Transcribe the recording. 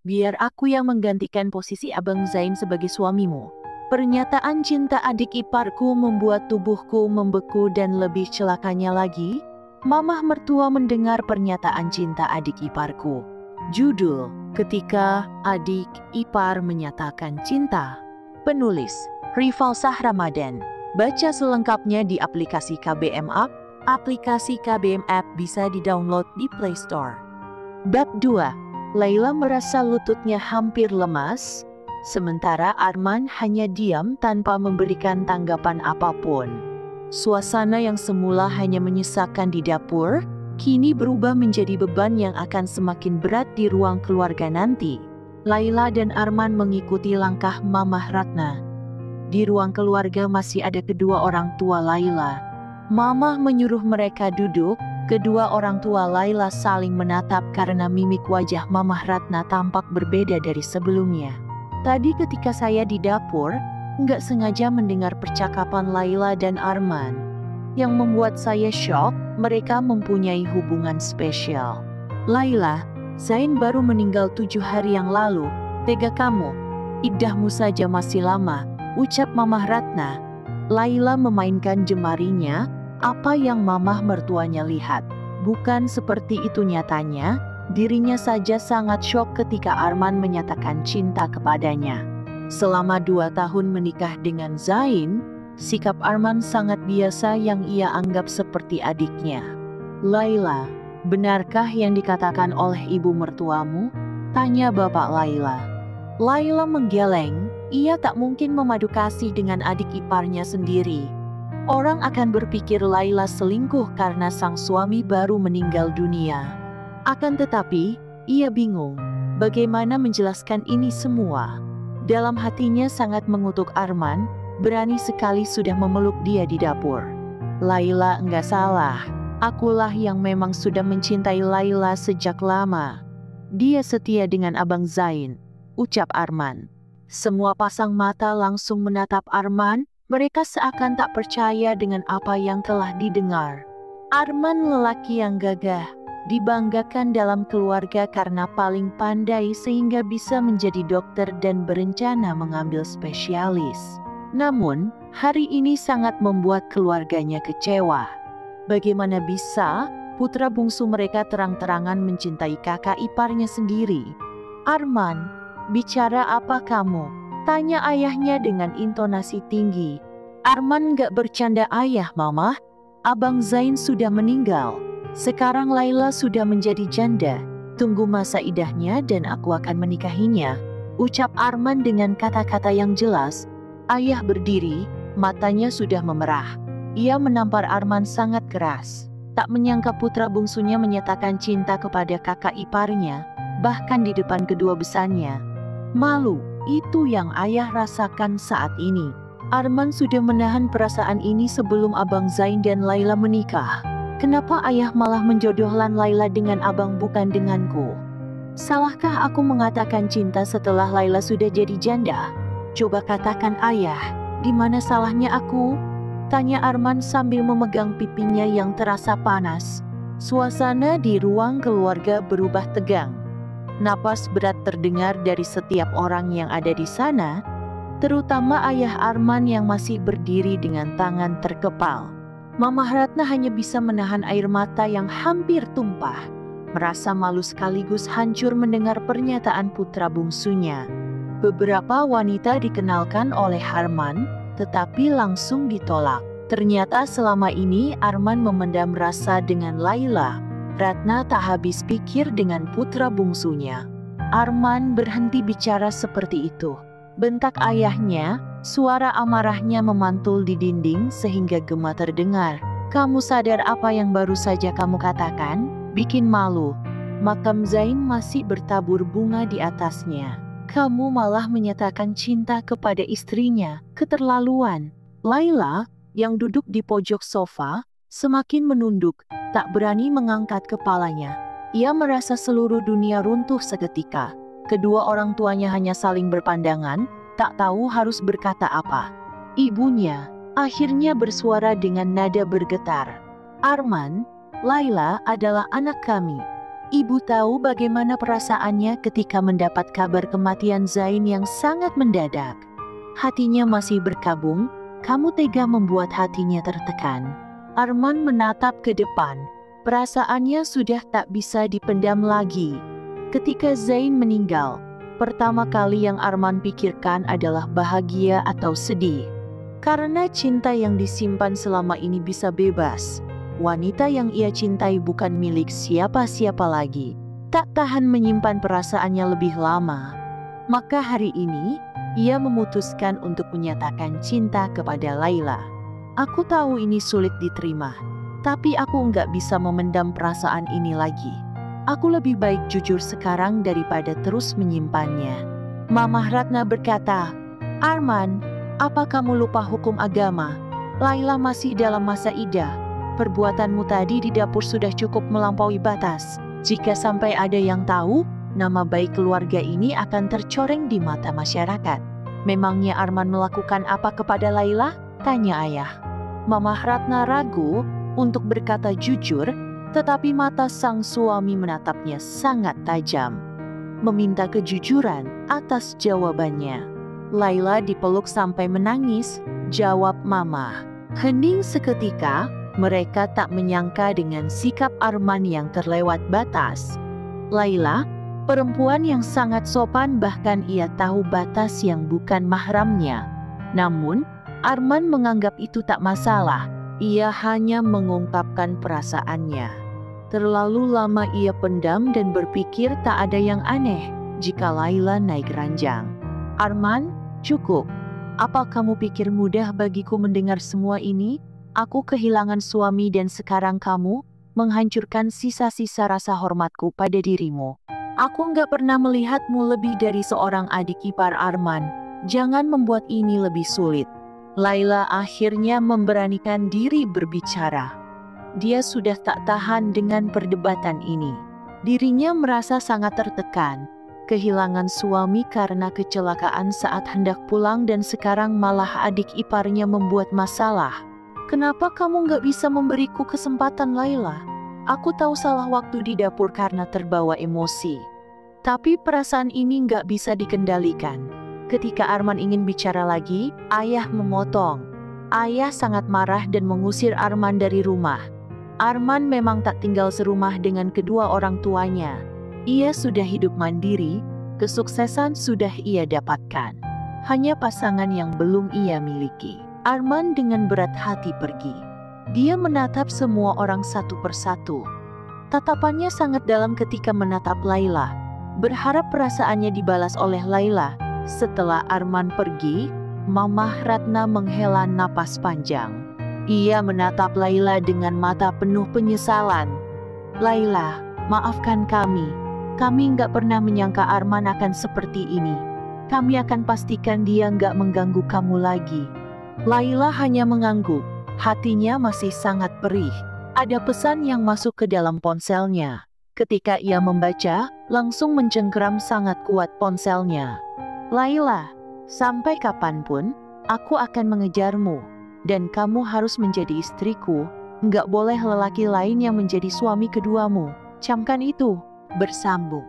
biar aku yang menggantikan posisi Abang Zain sebagai suamimu. Pernyataan cinta adik iparku membuat tubuhku membeku dan lebih celakanya lagi, mamah mertua mendengar pernyataan cinta adik iparku. Judul, Ketika Adik Ipar Menyatakan Cinta. Penulis, Rifalsah Ramadan. Baca selengkapnya di aplikasi KBM App. Aplikasi KBM App bisa di-download di Play Store. Bab 2. Laila merasa lututnya hampir lemas, sementara Arman hanya diam tanpa memberikan tanggapan apapun. Suasana yang semula hanya menyesakan di dapur, kini berubah menjadi beban yang akan semakin berat di ruang keluarga nanti. Laila dan Arman mengikuti langkah Mamah Ratna. Di ruang keluarga masih ada kedua orang tua Laila. Mamah menyuruh mereka duduk, kedua orang tua Laila saling menatap karena mimik wajah Mamah Ratna tampak berbeda dari sebelumnya. Tadi ketika saya di dapur, nggak sengaja mendengar percakapan Laila dan Arman. Yang membuat saya shock, mereka mempunyai hubungan spesial. Laila, Zain baru meninggal 7 hari yang lalu. Tega kamu, iddahmu saja masih lama, ucap Mamah Ratna. Laila memainkan jemarinya, apa yang mamah mertuanya lihat. Bukan seperti itu nyatanya, dirinya saja sangat shock ketika Arman menyatakan cinta kepadanya. Selama 2 tahun menikah dengan Zain, sikap Arman sangat biasa yang ia anggap seperti adiknya. Laila, benarkah yang dikatakan oleh ibu mertuamu? Tanya bapak Laila. Laila menggeleng, ia tak mungkin memadu kasih dengan adik iparnya sendiri. Orang akan berpikir Laila selingkuh karena sang suami baru meninggal dunia. Akan tetapi, ia bingung bagaimana menjelaskan ini semua. Dalam hatinya sangat mengutuk Arman, berani sekali sudah memeluk dia di dapur. Laila enggak salah, akulah yang memang sudah mencintai Laila sejak lama. Dia setia dengan Abang Zain, ucap Arman. Semua pasang mata langsung menatap Arman, mereka seakan tak percaya dengan apa yang telah didengar. Arman lelaki yang gagah, dibanggakan dalam keluarga karena paling pandai sehingga bisa menjadi dokter dan berencana mengambil spesialis. Namun, hari ini sangat membuat keluarganya kecewa. Bagaimana bisa putra bungsu mereka terang-terangan mencintai kakak iparnya sendiri? Arman, bicara apa kamu? Tanya ayahnya dengan intonasi tinggi. Arman gak bercanda ayah, Mama. Abang Zain sudah meninggal. Sekarang Laila sudah menjadi janda. Tunggu masa idahnya dan aku akan menikahinya, ucap Arman dengan kata-kata yang jelas. Ayah berdiri, matanya sudah memerah. Ia menampar Arman sangat keras. Tak menyangka putra bungsunya menyatakan cinta kepada kakak iparnya, bahkan di depan kedua besarnya. Malu, itu yang ayah rasakan saat ini. Arman sudah menahan perasaan ini sebelum Abang Zain dan Laila menikah. Kenapa ayah malah menjodohkan Laila dengan abang bukan denganku? Salahkah aku mengatakan cinta setelah Laila sudah jadi janda? Coba katakan ayah, di mana salahnya aku? Tanya Arman sambil memegang pipinya yang terasa panas. Suasana di ruang keluarga berubah tegang. Napas berat terdengar dari setiap orang yang ada di sana, terutama ayah Arman yang masih berdiri dengan tangan terkepal. Mamah Ratna hanya bisa menahan air mata yang hampir tumpah, merasa malu sekaligus hancur mendengar pernyataan putra bungsunya. Beberapa wanita dikenalkan oleh Arman, tetapi langsung ditolak. Ternyata selama ini Arman memendam rasa dengan Laila. Ratna tak habis pikir dengan putra bungsunya. Arman berhenti bicara seperti itu. Bentak ayahnya, suara amarahnya memantul di dinding sehingga gema terdengar. Kamu sadar apa yang baru saja kamu katakan? Bikin malu. Makam Zain masih bertabur bunga di atasnya. Kamu malah menyatakan cinta kepada istrinya, keterlaluan. Laila, yang duduk di pojok sofa, semakin menunduk, tak berani mengangkat kepalanya. Ia merasa seluruh dunia runtuh seketika. Kedua orang tuanya hanya saling berpandangan, tak tahu harus berkata apa. Ibunya akhirnya bersuara dengan nada bergetar. Arman, Laila adalah anak kami. Ibu tahu bagaimana perasaannya ketika mendapat kabar kematian Zain yang sangat mendadak. Hatinya masih berkabung, kamu tega membuat hatinya tertekan. Arman menatap ke depan, perasaannya sudah tak bisa dipendam lagi. Ketika Zain meninggal, pertama kali yang Arman pikirkan adalah bahagia atau sedih. Karena cinta yang disimpan selama ini bisa bebas. Wanita yang ia cintai bukan milik siapa-siapa lagi. Tak tahan menyimpan perasaannya lebih lama. Maka hari ini, ia memutuskan untuk menyatakan cinta kepada Laila. Aku tahu ini sulit diterima, tapi aku nggak bisa memendam perasaan ini lagi. Aku lebih baik jujur sekarang daripada terus menyimpannya. Mamah Ratna berkata, Arman, apa kamu lupa hukum agama? Laila masih dalam masa iddah. Perbuatanmu tadi di dapur sudah cukup melampaui batas. Jika sampai ada yang tahu, nama baik keluarga ini akan tercoreng di mata masyarakat. Memangnya Arman melakukan apa kepada Laila? Tanya ayah. Mamah Ratna ragu untuk berkata jujur, tetapi mata sang suami menatapnya sangat tajam. Meminta kejujuran atas jawabannya. Laila dipeluk sampai menangis, jawab Mama. Hening seketika. Mereka tak menyangka dengan sikap Arman yang terlewat batas. Laila, perempuan yang sangat sopan, bahkan ia tahu batas yang bukan mahramnya. Namun, Arman menganggap itu tak masalah. Ia hanya mengungkapkan perasaannya. Terlalu lama ia pendam dan berpikir tak ada yang aneh jika Laila naik ranjang. Arman, cukup. Apa kamu pikir mudah bagiku mendengar semua ini? Aku kehilangan suami dan sekarang kamu menghancurkan sisa-sisa rasa hormatku pada dirimu. Aku nggak pernah melihatmu lebih dari seorang adik ipar Arman. Jangan membuat ini lebih sulit. Laila akhirnya memberanikan diri berbicara. Dia sudah tak tahan dengan perdebatan ini. Dirinya merasa sangat tertekan. Kehilangan suami karena kecelakaan saat hendak pulang dan sekarang malah adik iparnya membuat masalah. Kenapa kamu nggak bisa memberiku kesempatan, Laila? Aku tahu salah waktu di dapur karena terbawa emosi. Tapi perasaan ini nggak bisa dikendalikan. Ketika Arman ingin bicara lagi, ayah memotong. Ayah sangat marah dan mengusir Arman dari rumah. Arman memang tak tinggal serumah dengan kedua orang tuanya. Ia sudah hidup mandiri, kesuksesan sudah ia dapatkan. Hanya pasangan yang belum ia miliki. Arman dengan berat hati pergi. Dia menatap semua orang satu persatu. Tatapannya sangat dalam ketika menatap Laila, berharap perasaannya dibalas oleh Laila. Setelah Arman pergi, Mamah Ratna menghela napas panjang. Ia menatap Laila dengan mata penuh penyesalan. Laila, maafkan kami. Kami nggak pernah menyangka Arman akan seperti ini. Kami akan pastikan dia nggak mengganggu kamu lagi. Laila hanya mengangguk, hatinya masih sangat perih. Ada pesan yang masuk ke dalam ponselnya. Ketika ia membaca, langsung mencengkeram sangat kuat ponselnya. Laila, sampai kapanpun, aku akan mengejarmu. Dan kamu harus menjadi istriku, nggak boleh lelaki lain yang menjadi suami keduamu. Camkan itu, bersambung.